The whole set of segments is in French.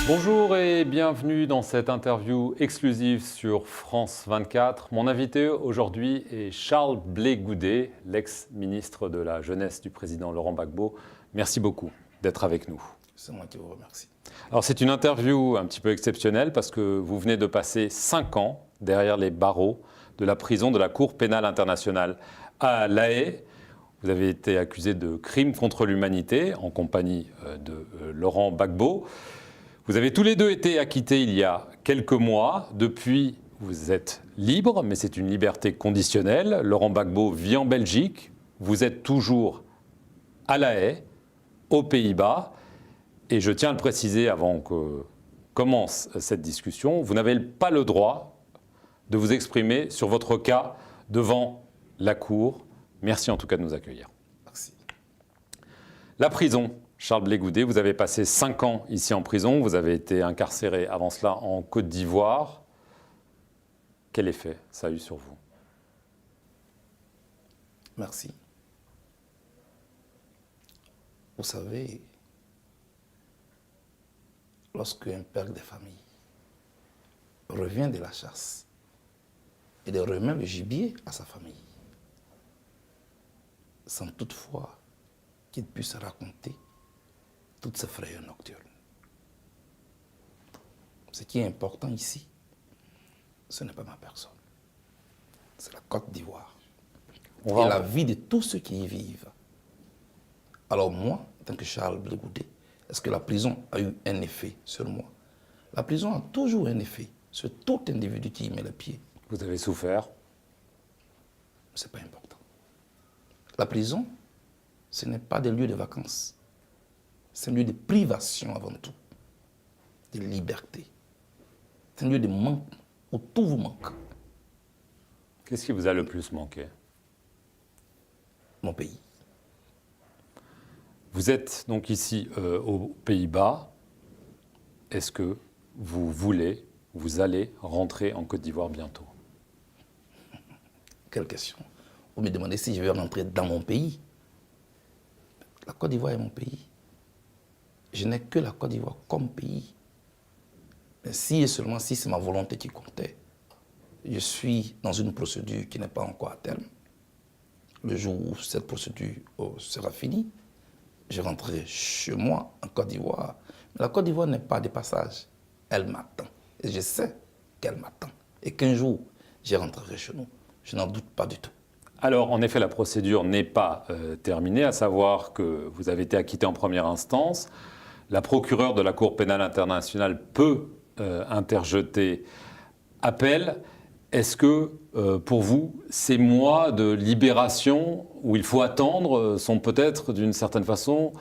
Bonjour et bienvenue dans cette interview exclusive sur France 24. Mon invité aujourd'hui est Charles Blé Goudet, l'ex-ministre de la Jeunesse du président Laurent Gbagbo. Merci beaucoup d'être avec nous. C'est moi qui vous remercie. Alors c'est une interview un petit peu exceptionnelle parce que vous venez de passer 5 ans derrière les barreaux de la prison de la Cour pénale internationale à La Haye. Vous avez été accusé de crimes contre l'humanité en compagnie de Laurent Gbagbo. Vous avez tous les deux été acquittés il y a quelques mois. Depuis, vous êtes libre, mais c'est une liberté conditionnelle. Laurent Gbagbo vit en Belgique. Vous êtes toujours à La Haye, aux Pays-Bas. Et je tiens à le préciser avant que commence cette discussion, vous n'avez pas le droit de vous exprimer sur votre cas devant la Cour. Merci en tout cas de nous accueillir. Merci. La prison. Charles Blé Goudet, vous avez passé 5 ans ici en prison, vous avez été incarcéré avant cela en Côte d'Ivoire. Quel effet ça a eu sur vous? Merci. Vous savez, lorsque un père de famille revient de la chasse et de remet le gibier à sa famille, sans toutefois qu'il puisse raconter toutes ces frayeurs nocturnes. Ce qui est important ici, ce n'est pas ma personne. C'est la Côte d'Ivoire. Et la vie de tous ceux qui y vivent. Alors moi, en tant que Charles Blé Goudet, est-ce que la prison a eu un effet sur moi? La prison a toujours un effet sur tout individu qui y met le pied. Vous avez souffert? Ce n'est pas important. La prison, ce n'est pas des lieux de vacances. C'est un lieu de privation avant tout, de liberté. C'est un lieu de manque où tout vous manque. Qu'est-ce qui vous a le plus manqué? Mon pays. Vous êtes donc ici aux Pays-Bas. Est-ce que vous allez rentrer en Côte d'Ivoire bientôt? Quelle question. Vous me demandez si je vais rentrer dans mon pays. La Côte d'Ivoire est mon pays. Je n'ai que la Côte d'Ivoire comme pays. Mais si et seulement si c'est ma volonté qui comptait, je suis dans une procédure qui n'est pas encore à terme. Le jour où cette procédure sera finie, je rentrerai chez moi en Côte d'Ivoire. Mais la Côte d'Ivoire n'est pas de passage. Elle m'attend. Et je sais qu'elle m'attend. Et qu'un jour, je rentrerai chez nous. Je n'en doute pas du tout. Alors, en effet, la procédure n'est pas terminée, à savoir que vous avez été acquitté en première instance. La procureure de la Cour pénale internationale peut interjeter appel. Est-ce que, pour vous, ces mois de libération où il faut attendre sont peut-être, d'une certaine façon,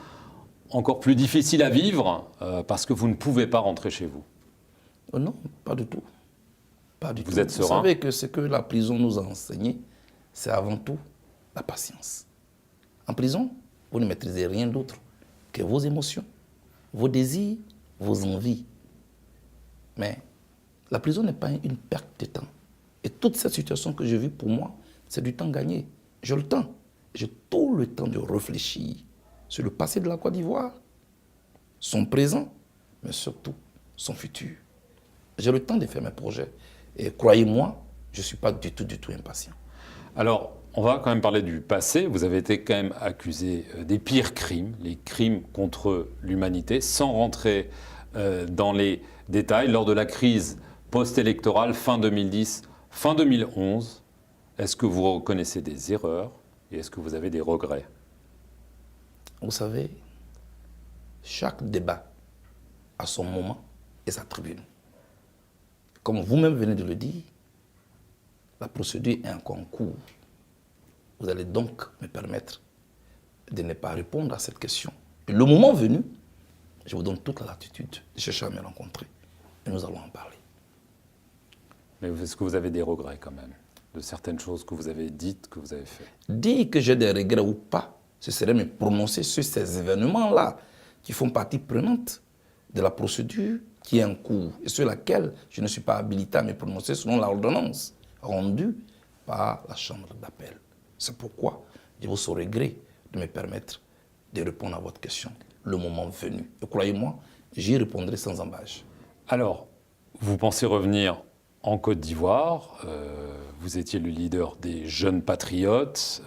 encore plus difficiles à vivre parce que vous ne pouvez pas rentrer chez vous? Non, pas du tout. Pas du tout. Vous êtes serein? Vous savez que ce que la prison nous a enseigné, c'est avant tout la patience. En prison, vous ne maîtrisez rien d'autre que vos émotions, vos désirs, vos envies. Mais la prison n'est pas une perte de temps. Et toute cette situation que j'ai vue, pour moi, c'est du temps gagné. J'ai le temps. J'ai tout le temps de réfléchir sur le passé de la Côte d'Ivoire, son présent, mais surtout son futur. J'ai le temps de faire mes projets. Et croyez-moi, je ne suis pas du tout impatient. Alors, on va quand même parler du passé. Vous avez été quand même accusé des pires crimes, les crimes contre l'humanité, sans rentrer dans les détails. Lors de la crise post-électorale, fin 2010, fin 2011, est-ce que vous reconnaissez des erreurs et est-ce que vous avez des regrets? Vous savez, chaque débat a son moment et sa tribune. Comme vous-même venez de le dire, la procédure est encore en cours. Vous allez donc me permettre de ne pas répondre à cette question. Et le moment venu, je vous donne toute la latitude de chercher à me rencontrer. Et nous allons en parler. Mais est-ce que vous avez des regrets quand même de certaines choses que vous avez dites, que vous avez faites? Dire que j'ai des regrets ou pas, ce serait me prononcer sur ces événements-là qui font partie prenante de la procédure qui est en cours et sur laquelle je ne suis pas habilité à me prononcer selon l'ordonnance rendue par la chambre d'appel. C'est pourquoi je vous saurai gré de me permettre de répondre à votre question le moment venu. Et croyez-moi, j'y répondrai sans embâche. Alors, vous pensez revenir en Côte d'Ivoire. Vous étiez le leader des jeunes patriotes.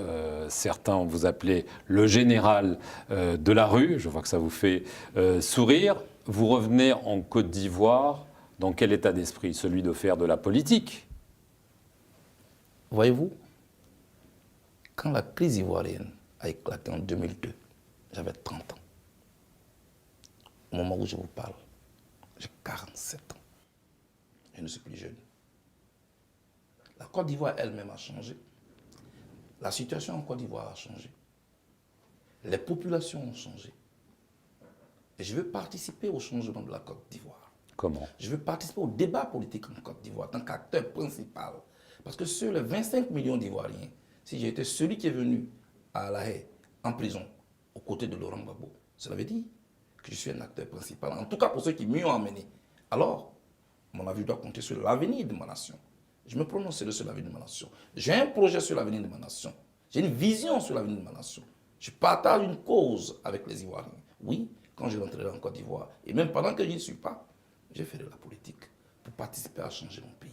Certains vous appelaient le général de la rue. Je vois que ça vous fait sourire. Vous revenez en Côte d'Ivoire dans quel état d'esprit? Celui de faire de la politique? Voyez-vous, quand la crise ivoirienne a éclaté en 2002, j'avais 30 ans. Au moment où je vous parle, j'ai 47 ans. Je ne suis plus jeune. La Côte d'Ivoire elle-même a changé. La situation en Côte d'Ivoire a changé. Les populations ont changé. Et je veux participer au changement de la Côte d'Ivoire. Comment? Je veux participer au débat politique en Côte d'Ivoire en tant qu'acteur principal. Parce que sur les 25 millions d'Ivoiriens, si j'ai été celui qui est venu à La Haye, en prison, aux côtés de Laurent Gbagbo, cela veut dire que je suis un acteur principal. En tout cas pour ceux qui m'y ont amené. Alors, mon avis doit compter sur l'avenir de ma nation. Je me prononcerai sur l'avenir de ma nation. J'ai un projet sur l'avenir de ma nation. J'ai une vision sur l'avenir de ma nation. Je partage une cause avec les Ivoiriens. Oui, quand je rentrerai en Côte d'Ivoire, et même pendant que je n'y suis pas, je ferai de la politique pour participer à changer mon pays.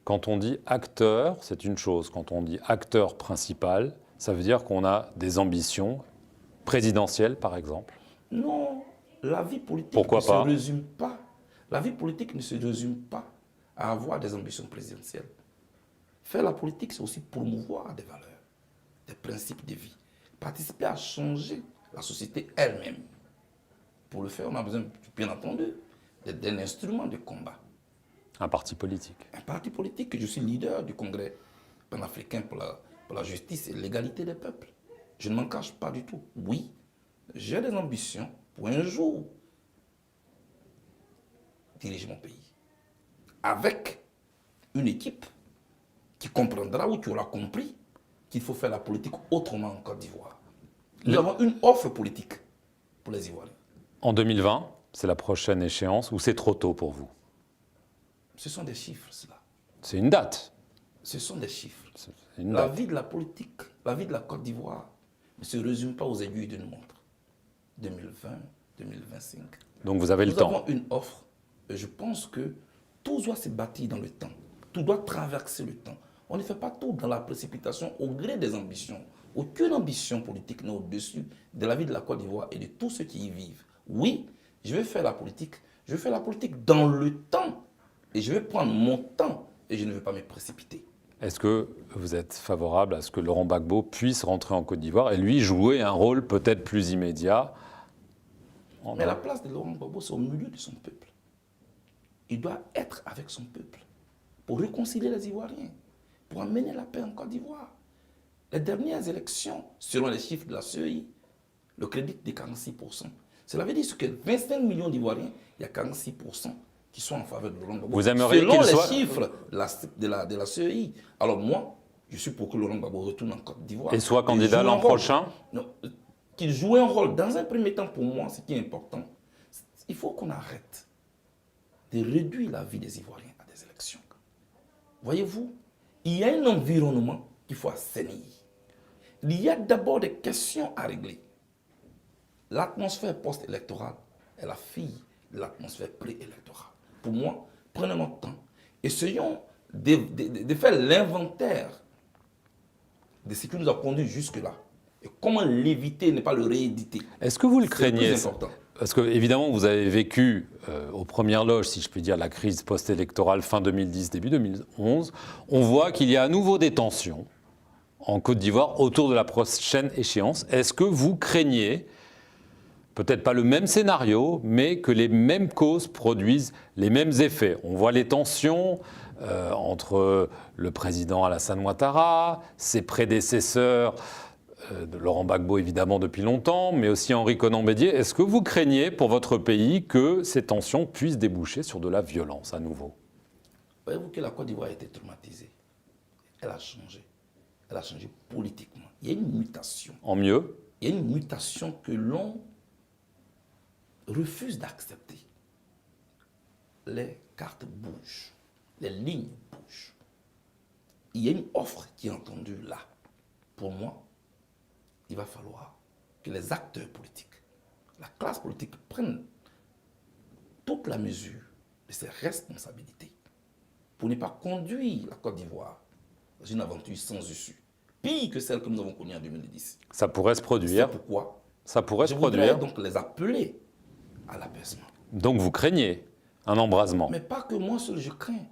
Quand on dit acteur, c'est une chose. Quand on dit acteur principal, ça veut dire qu'on a des ambitions présidentielles, par exemple. Non, la vie politique Pourquoi ne pas se résume pas. La vie politique ne se résume pas à avoir des ambitions présidentielles. Faire la politique, c'est aussi promouvoir des valeurs, des principes de vie. Participer à changer la société elle-même. Pour le faire, on a besoin, bien entendu, d'un instrument de combat. Un parti politique. Un parti politique, que je suis leader du Congrès panafricain pour la justice et l'égalité des peuples. Je ne m'en cache pas du tout. Oui, j'ai des ambitions pour un jour diriger mon pays. Avec une équipe qui comprendra ou qui aura compris qu'il faut faire la politique autrement en Côte d'Ivoire. Nous avons une offre politique pour les Ivoiriens. En 2020, c'est la prochaine échéance, ou c'est trop tôt pour vous? Ce sont des chiffres, cela. C'est une date. Ce sont des chiffres. C'est une La date. vie de la politique, la vie de la Côte d'Ivoire ne se résume pas aux aiguilles d'une montre. 2020, 2025. Donc vous avez le Nous temps. avons une offre. Et je pense que tout doit se bâtir dans le temps. Tout doit traverser le temps. On ne fait pas tout dans la précipitation au gré des ambitions. Aucune ambition politique n'est au-dessus de la vie de la Côte d'Ivoire et de tous ceux qui y vivent. Oui, je vais faire la politique. Je vais faire la politique dans le temps. Et je vais prendre mon temps. Et je ne vais pas me précipiter. Est-ce que vous êtes favorable à ce que Laurent Gbagbo puisse rentrer en Côte d'Ivoire et lui jouer un rôle peut-être plus immédiat? Mais la place de Laurent Gbagbo, c'est au milieu de son peuple. Il doit être avec son peuple pour réconcilier les Ivoiriens, pour amener la paix en Côte d'Ivoire. Les dernières élections, selon les chiffres de la CEI, le crédit de 46%. Cela veut dire que 25 millions d'Ivoiriens, il y a 46% qui sont en faveur de Laurent Gbagbo. Vous aimeriez selon qu'il les soit... chiffres de la CEI. Alors moi, je suis pour que Laurent Gbagbo retourne en Côte d'Ivoire. Et soit candidat l'an prochain? Non, qu'il joue un rôle. Dans un premier temps, pour moi, ce qui est important, il faut qu'on arrête de réduire la vie des Ivoiriens à des élections. Voyez-vous, il y a un environnement qu'il faut assainir. Il y a d'abord des questions à régler. L'atmosphère post-électorale est la fille de l'atmosphère pré-électorale. Pour moi, prenons notre temps. Essayons de faire l'inventaire de ce qui nous a conduit jusque-là. Et comment l'éviter, ne pas le rééditer. Est-ce que vous le craignez? C'est important. Parce que, évidemment, vous avez vécu aux premières loges, si je puis dire, la crise post-électorale fin 2010, début 2011. On voit qu'il y a à nouveau des tensions en Côte d'Ivoire autour de la prochaine échéance. Est-ce que vous craignez, peut-être pas le même scénario, mais que les mêmes causes produisent les mêmes effets? On voit les tensions entre le président Alassane Ouattara, ses prédécesseurs, de Laurent Gbagbo évidemment depuis longtemps, mais aussi Henri Konan Bédié. Est-ce que vous craignez pour votre pays que ces tensions puissent déboucher sur de la violence à nouveau? Voyez-vous que la Côte d'Ivoire a été traumatisée. Elle a changé. Elle a changé politiquement. Il y a une mutation. En mieux? Il y a une mutation que l'on refuse d'accepter. Les cartes bougent. Les lignes bougent. Il y a une offre qui est entendue là. Pour moi, il va falloir que les acteurs politiques, la classe politique prennent toute la mesure de ses responsabilités pour ne pas conduire la Côte d'Ivoire dans une aventure sans issue, pire que celle que nous avons connue en 2010. Ça pourrait se C'est produire. pourquoi Ça pourrait se je voudrais produire. donc les appeler à l'apaisement. Donc vous craignez un embrasement. Mais pas que moi seul je crains.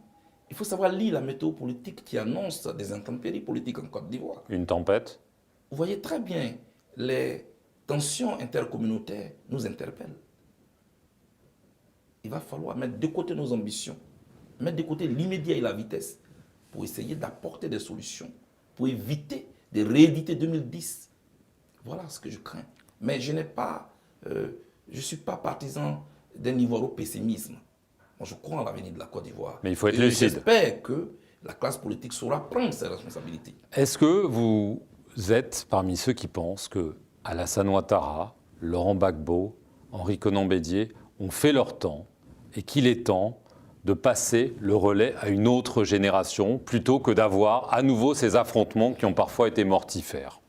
Il faut savoir lire la météo politique qui annonce des intempéries politiques en Côte d'Ivoire. Une tempête. Vous voyez très bien, les tensions intercommunautaires nous interpellent. Il va falloir mettre de côté nos ambitions, mettre de côté l'immédiat et la vitesse pour essayer d'apporter des solutions, pour éviter de rééditer 2010. Voilà ce que je crains. Mais je ne suis pas partisan d'un ivoiro pessimisme. Moi, je crois en l'avenir de la Côte d'Ivoire. Mais il faut être Et lucide. j'espère que la classe politique saura prendre ses responsabilités. Est-ce que vous êtes parmi ceux qui pensent que Alassane Ouattara, Laurent Gbagbo, Henri Konan Bédié ont fait leur temps et qu'il est temps de passer le relais à une autre génération plutôt que d'avoir à nouveau ces affrontements qui ont parfois été mortifères?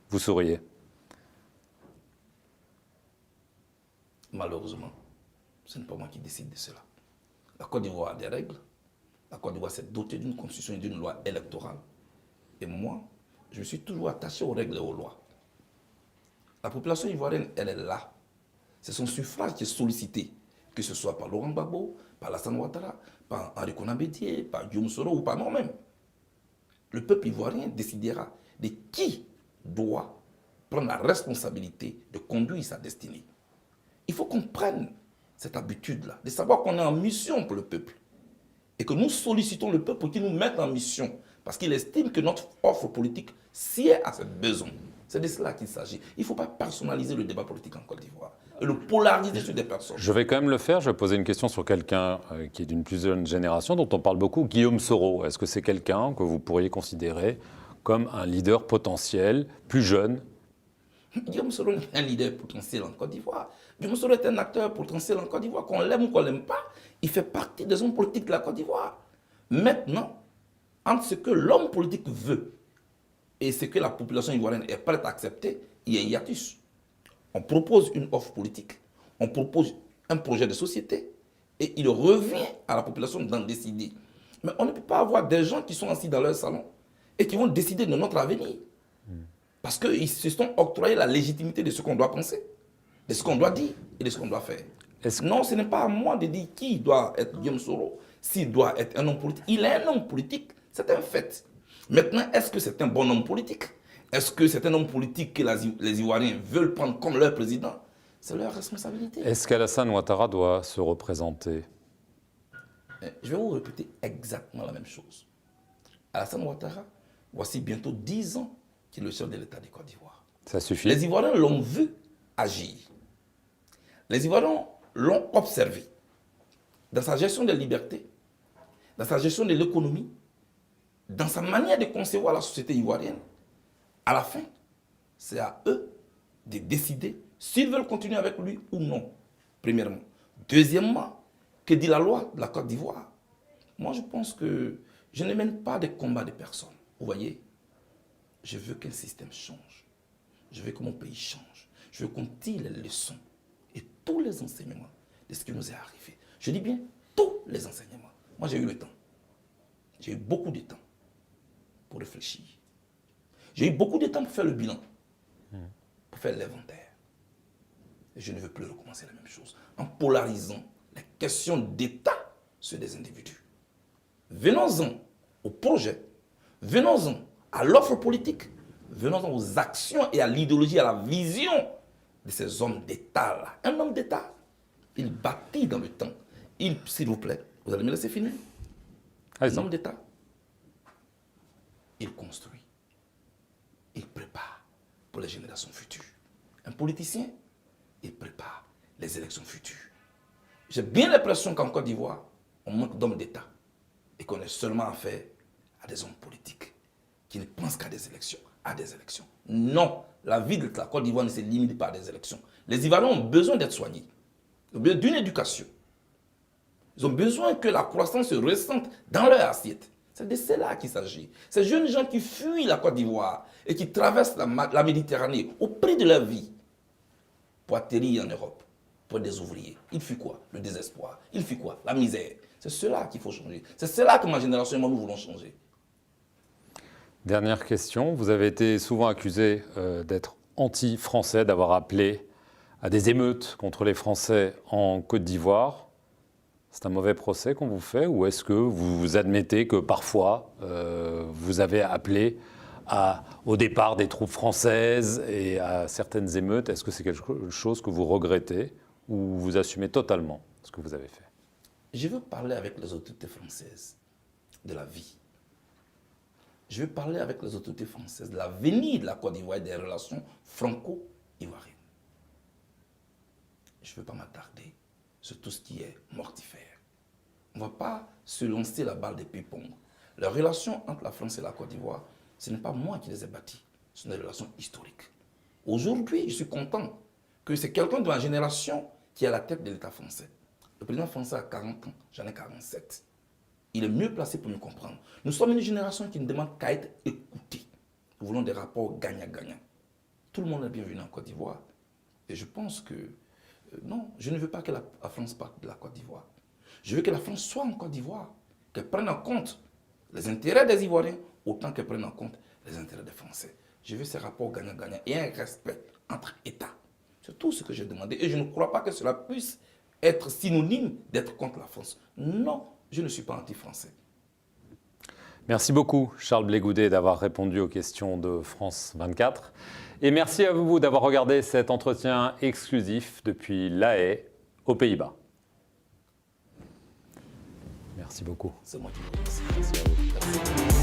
Vous souriez. Malheureusement, ce n'est pas moi qui décide de cela. La Côte d'Ivoire a des règles. La Côte d'Ivoire s'est dotée d'une constitution et d'une loi électorale. Et moi, je me suis toujours attaché aux règles et aux lois. La population ivoirienne, elle est là. C'est son suffrage qui est sollicité, que ce soit par Laurent Gbagbo, par Alassane Ouattara, par Henri Konan Bédié, par Guillaume Soro ou par moi-même. Le peuple ivoirien décidera de qui doit prendre la responsabilité de conduire sa destinée. Il faut qu'on prenne cette habitude-là, de savoir qu'on est en mission pour le peuple. Et que nous sollicitons le peuple pour qu'il nous mette en mission. Parce qu'il estime que notre offre politique sied à ses besoins. C'est de cela qu'il s'agit. Il ne faut pas personnaliser le débat politique en Côte d'Ivoire et le polariser sur des personnes. Je vais quand même le faire. Je vais poser une question sur quelqu'un qui est d'une plus jeune génération, dont on parle beaucoup, Guillaume Soro. Est-ce que c'est quelqu'un que vous pourriez considérer comme un leader potentiel, plus jeune? Guillaume Soro n'est pas un leader potentiel en Côte d'Ivoire. Guillaume Soro est un acteur potentiel en Côte d'Ivoire. Qu'on l'aime ou qu'on ne l'aime pas, il fait partie des hommes politiques de la Côte d'Ivoire. Maintenant, entre ce que l'homme politique veut et ce que la population ivoirienne est prête à accepter, il y a un hiatus. On propose une offre politique, on propose un projet de société et il revient à la population d'en décider. Mais on ne peut pas avoir des gens qui sont assis dans leur salon et qui vont décider de notre avenir. Parce qu'ils se sont octroyés la légitimité de ce qu'on doit penser, de ce qu'on doit dire et de ce qu'on doit faire. Non, ce n'est pas à moi de dire qui doit être Guillaume Soro, s'il doit être un homme politique. Il est un homme politique, c'est un fait. Maintenant, est-ce que c'est un bon homme politique? Est-ce que c'est un homme politique que les Ivoiriens veulent prendre comme leur président? C'est leur responsabilité. Est-ce qu'Alassane Ouattara doit se représenter? Je vais vous répéter exactement la même chose. Alassane Ouattara, voici bientôt 10 ans qu'il est le chef de l'État de Côte d'Ivoire. Ça suffit. Les Ivoiriens l'ont vu agir. Les Ivoiriens l'ont observé dans sa gestion des libertés, dans sa gestion de l'économie, dans sa manière de concevoir la société ivoirienne. À la fin, c'est à eux de décider s'ils veulent continuer avec lui ou non, premièrement. Deuxièmement, que dit la loi de la Côte d'Ivoire? Moi, je pense que je ne mène pas des combats de personnes. Vous voyez, je veux qu'un système change. Je veux que mon pays change. Je veux qu'on tire les leçons et tous les enseignements de ce qui nous est arrivé. Je dis bien tous les enseignements. Moi, j'ai eu le temps. J'ai eu beaucoup de temps pour réfléchir. J'ai eu beaucoup de temps pour faire le bilan, pour faire l'inventaire. Et je ne veux plus recommencer la même chose en polarisant les questions d'État sur des individus. Venons-en au projet, venons-en à l'offre politique, venons-en aux actions et à l'idéologie, à la vision de ces hommes d'État-là. Un homme d'État, il bâtit dans le temps. S'il vous plaît, vous allez me laisser finir. Un homme d'État, il construit, il prépare pour les générations futures. Un politicien, il prépare les élections futures. J'ai bien l'impression qu'en Côte d'Ivoire, on manque d'hommes d'État et qu'on est seulement affaire à des hommes politiques qui ne pensent qu'à des élections, à des élections. Non, la vie de la Côte d'Ivoire ne se limite pas à des élections. Les Ivoiriens ont besoin d'être soignés, ils ont besoin d'une éducation. Ils ont besoin que la croissance se ressente dans leur assiette. C'est de cela qu'il s'agit. Ces jeunes gens qui fuient la Côte d'Ivoire et qui traversent la Méditerranée au prix de leur vie pour atterrir en Europe. pour être des ouvriers. Il fut quoi? Le désespoir. Il fut quoi? La misère. C'est cela qu'il faut changer. C'est cela que ma génération et moi, nous voulons changer. Dernière question. Vous avez été souvent accusé d'être anti-français, d'avoir appelé à des émeutes contre les Français en Côte d'Ivoire. C'est un mauvais procès qu'on vous fait ou est-ce que vous admettez que parfois vous avez appelé au départ des troupes françaises et à certaines émeutes? Est-ce que c'est quelque chose que vous regrettez ou vous assumez totalement ce que vous avez fait? Je veux parler avec les autorités françaises de la vie. Je veux parler avec les autorités françaises de l'avenir de la Côte d'Ivoire et des relations franco-ivoiriennes. Je ne veux pas m'attarder sur tout ce qui est mortifère. On ne va pas se lancer la balle de ping-pong. Les relations entre la France et la Côte d'Ivoire, ce n'est pas moi qui les ai bâties. Ce sont des relations historiques. Aujourd'hui, je suis content que c'est quelqu'un de ma génération qui est à la tête de l'État français. Le président français a 40 ans, j'en ai 47. Il est mieux placé pour nous comprendre. Nous sommes une génération qui ne demande qu'à être écoutée. Nous voulons des rapports gagnant-gagnant. Tout le monde est bienvenu en Côte d'Ivoire. Et je pense que, non, je ne veux pas que la France parte de la Côte d'Ivoire. Je veux que la France soit en Côte d'Ivoire, qu'elle prenne en compte les intérêts des Ivoiriens autant qu'elle prenne en compte les intérêts des Français. Je veux ces rapports gagnant-gagnant et un respect entre États. C'est tout ce que j'ai demandé. Et je ne crois pas que cela puisse être synonyme d'être contre la France. Non, je ne suis pas anti-français. Merci beaucoup, Charles Blé Goudet, d'avoir répondu aux questions de France 24. Et merci à vous d'avoir regardé cet entretien exclusif depuis La Haye, aux Pays-Bas. Merci beaucoup. C'est moi qui vous remercie. Merci à vous. Merci.